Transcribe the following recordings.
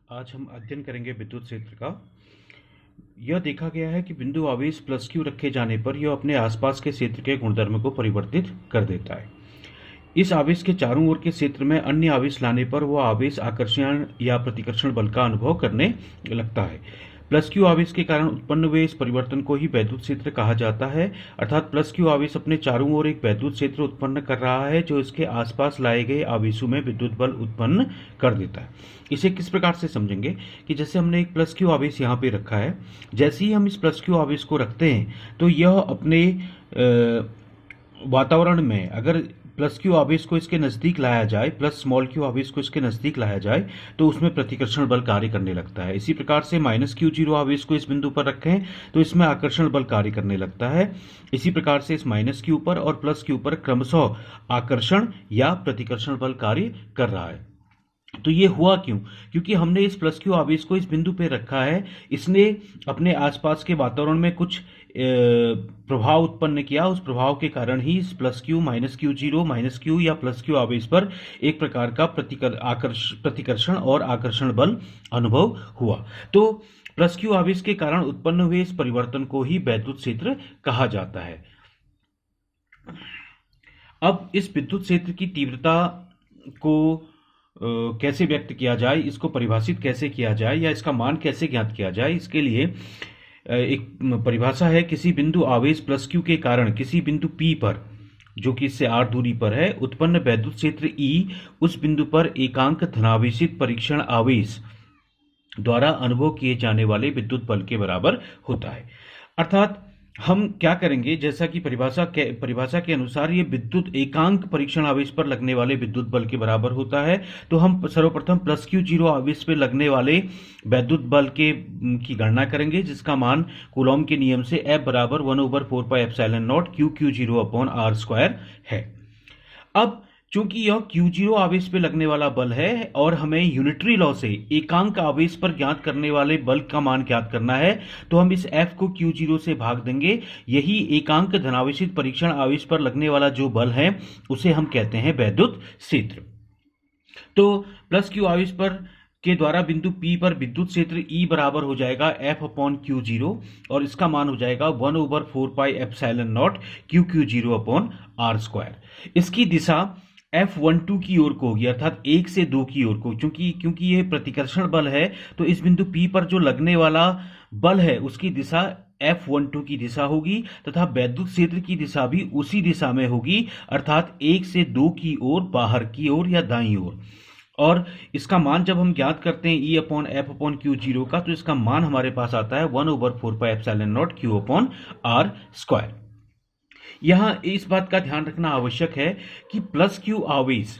आज हम अध्ययन करेंगे विद्युत क्षेत्र का। यह देखा गया है कि बिंदु आवेश प्लस क्यू रखे जाने पर यह अपने आसपास के क्षेत्र के गुणधर्म को परिवर्तित कर देता है। इस आवेश के चारों ओर के क्षेत्र में अन्य आवेश लाने पर वह आवेश आकर्षण या प्रतिकर्षण बल का अनुभव करने लगता है। प्लस क्यू आवेश के कारण उत्पन्न हुए इस परिवर्तन को ही वैद्युत क्षेत्र कहा जाता है। अर्थात प्लस क्यू आवेश अपने चारों ओर एक वैद्युत क्षेत्र उत्पन्न कर रहा है जो इसके आसपास लाए गए आवेशों में विद्युत बल उत्पन्न कर देता है। इसे किस प्रकार से समझेंगे कि जैसे हमने एक प्लस क्यू आवेश यहाँ पे रखा है, जैसे ही हम इस प्लस क्यू आवेश को रखते हैं तो यह अपने वातावरण में अगर प्लस क्यू आवेश को इसके नज़दीक लाया जाए, प्लस स्मॉल क्यू आवेश को इसके नज़दीक लाया जाए तो उसमें प्रतिकर्षण बल कार्य करने लगता है। इसी प्रकार से माइनस क्यू जीरो आवेश को इस बिंदु पर रखें तो इसमें आकर्षण बल कार्य करने लगता है। इसी प्रकार से इस माइनस क्यू पर और प्लस क्यू पर क्रमशः आकर्षण या प्रतिकर्षण बल कार्य कर रहा है। तो ये हुआ क्यों? क्योंकि हमने इस प्लस क्यू आवेश को इस बिंदु पे रखा है। इसने अपने आसपास के वातावरण में कुछ प्रभाव उत्पन्न किया। उस प्रभाव के कारण ही इस plus Q, minus Q zero, minus Q या प्लस क्यू आवेश पर एक प्रकार का प्रतिकर्षण और आकर्षण बल अनुभव हुआ। तो प्लस क्यू आवेश के कारण उत्पन्न हुए इस परिवर्तन को ही वैद्युत क्षेत्र कहा जाता है। अब इस विद्युत क्षेत्र की तीव्रता को कैसे व्यक्त किया जाए, इसको परिभाषित कैसे किया जाए या इसका मान कैसे ज्ञात किया जाए, इसके लिए एक परिभाषा है। किसी बिंदु आवेश प्लस क्यू के कारण किसी बिंदु P पर, जो कि इससे r दूरी पर है, उत्पन्न वैद्युत क्षेत्र E उस बिंदु पर एकांक धनावेशित परीक्षण आवेश द्वारा अनुभव किए जाने वाले विद्युत बल के बराबर होता है। अर्थात हम क्या करेंगे, जैसा कि परिभाषा के अनुसार ये विद्युत एकांक परीक्षण आवेश पर लगने वाले विद्युत बल के बराबर होता है। तो हम सर्वप्रथम प्लस क्यू जीरो आवेश पर लगने वाले वैद्युत बल की गणना करेंगे, जिसका मान कूलॉम के नियम से F बराबर 1/4πε0 Q zero upon R square है। अब चूंकि यह Q0 आवेश पे लगने वाला बल है और हमें यूनिटरी लॉ से एकांक आवेश पर ज्ञात करने वाले बल का मान ज्ञात करना है, तो हम इस F को Q0 से भाग देंगे। यही एकांक धनावेशित परीक्षण आवेश पर लगने वाला जो बल है उसे हम कहते हैं वैद्युत क्षेत्र। तो प्लस क्यू आवेश पर के द्वारा बिंदु P पर विद्युत क्षेत्र E बराबर हो जाएगा F अपॉन Q0 और इसका मान हो जाएगा 1/4πε0 Q zero upon R square. इसकी दिशा F12 की ओर को होगी, अर्थात 1 से 2 की ओर को। क्योंकि यह प्रतिकर्षण बल है तो इस बिंदु P पर जो लगने वाला बल है उसकी दिशा F12 की दिशा होगी तथा वैद्युत क्षेत्र की दिशा भी उसी दिशा में होगी, अर्थात 1 से 2 की ओर, बाहर की ओर या दाईं ओर। और इसका मान जब हम ज्ञात करते हैं E upon F upon Q zero का, तो इसका मान हमारे पास आता है 1/4πε0 क्यू अपॉन आर स्क्वायर। यहां इस बात का ध्यान रखना आवश्यक है कि प्लस क्यू आवेश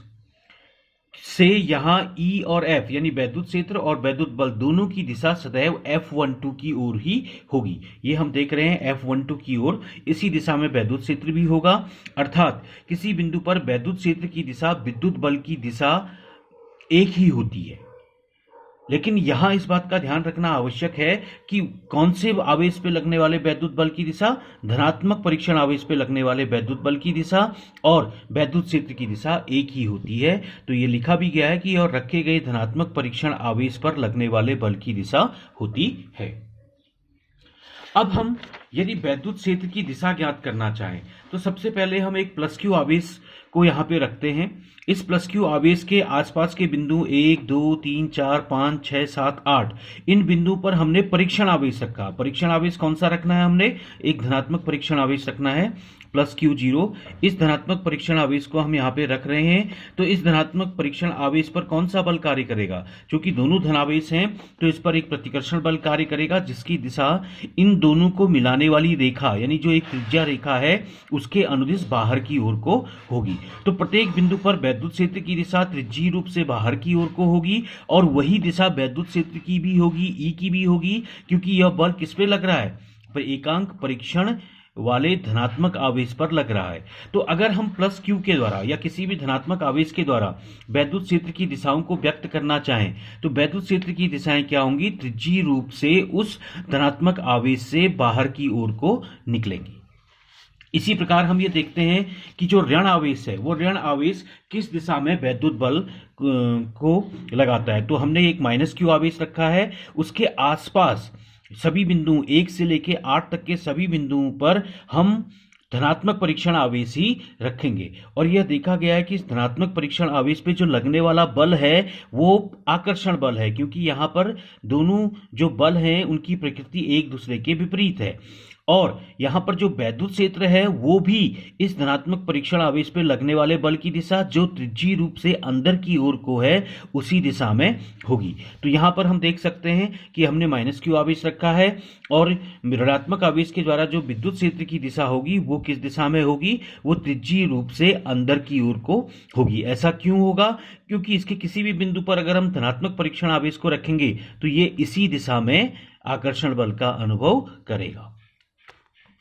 से यहां E और F यानी वैद्युत क्षेत्र और वैद्युत बल दोनों की दिशा सदैव F12 की ओर ही होगी। ये हम देख रहे हैं F12 की ओर, इसी दिशा में वैद्युत क्षेत्र भी होगा। अर्थात किसी बिंदु पर वैद्युत क्षेत्र की दिशा विद्युत बल की दिशा एक ही होती है। लेकिन यहां इस बात का ध्यान रखना आवश्यक है कि कौन से आवेश पे लगने वाले वैद्युत बल की दिशा, धनात्मक परीक्षण आवेश पे लगने वाले वैद्युत बल की दिशा और वैद्युत क्षेत्र की दिशा एक ही होती है। तो ये लिखा भी गया है कि और रखे गए धनात्मक परीक्षण आवेश पर लगने वाले बल की दिशा होती है। अब हम यदि वैद्युत क्षेत्र की दिशा ज्ञात करना चाहें तो सबसे पहले हम एक प्लस क्यू आवेश को यहां पे रखते हैं। इस प्लस क्यू आवेश के आसपास के बिंदु 1, 2, 3, 4, 5, 6, 7, 8 इन बिंदुओं पर हमने परीक्षण आवेश रखा। परीक्षण आवेश कौन सा रखना है? हमने एक धनात्मक परीक्षण आवेश रखना है प्लस क्यू जीरो। इस धनात्मक परीक्षण आवेश को हम यहाँ पे रख रहे हैं। तो इस धनात्मक परीक्षण आवेश पर कौन सा बल कार्य करेगा? क्योंकि दोनों धनावेश हैं तो इस पर एक प्रतिकर्षण बल कार्य करेगा, जिसकी दिशा इन दोनों को मिलाने वाली रेखा यानी जो एक त्रिज्या रेखा है उसके अनुदिश बाहर की ओर को होगी। तो प्रत्येक बिंदु पर वैद्युत क्षेत्र की दिशा त्रिज्यीय रूप से बाहर की ओर को होगी और वही दिशा वैद्युत क्षेत्र की भी होगी, E की भी होगी, क्योंकि यह बल किस पे लग रहा है? पर एकांक परीक्षण वाले धनात्मक आवेश पर लग रहा है। तो अगर हम प्लस क्यू के द्वारा या किसी भी धनात्मक आवेश के द्वारा वैद्युत क्षेत्र की दिशाओं को व्यक्त करना चाहें तो वैद्युत क्षेत्र की दिशाएं क्या होंगी? त्रिज्यीय रूप से उस धनात्मक आवेश से बाहर की ओर को निकलेंगी। इसी प्रकार हम ये देखते हैं कि जो ऋण आवेश है वो ऋण आवेश किस दिशा में वैद्युत बल को लगाता है। तो हमने एक माइनस क्यू आवेश रखा है, उसके आसपास सभी बिंदु 1 से लेके 8 तक के सभी बिंदुओं पर हम धनात्मक परीक्षण आवेश ही रखेंगे। और यह देखा गया है कि इस धनात्मक परीक्षण आवेश पे जो लगने वाला बल है वो आकर्षण बल है, क्योंकि यहाँ पर दोनों जो बल हैं उनकी प्रकृति एक दूसरे के विपरीत है। और यहाँ पर जो वैद्युत क्षेत्र है वो भी इस धनात्मक परीक्षण आवेश पे लगने वाले बल की दिशा जो त्रिज्यीय रूप से अंदर की ओर को है उसी दिशा में होगी। तो यहाँ पर हम देख सकते हैं कि हमने माइनस क्यू आवेश रखा है और ऋणात्मक आवेश के द्वारा जो विद्युत क्षेत्र की दिशा होगी वो किस दिशा में होगी, वो त्रिज्यीय रूप से अंदर की ओर को होगी। ऐसा क्यों होगा? क्योंकि इसके किसी भी बिंदु पर अगर हम धनात्मक परीक्षण आवेश को रखेंगे तो ये इसी दिशा में आकर्षण बल का अनुभव करेगा।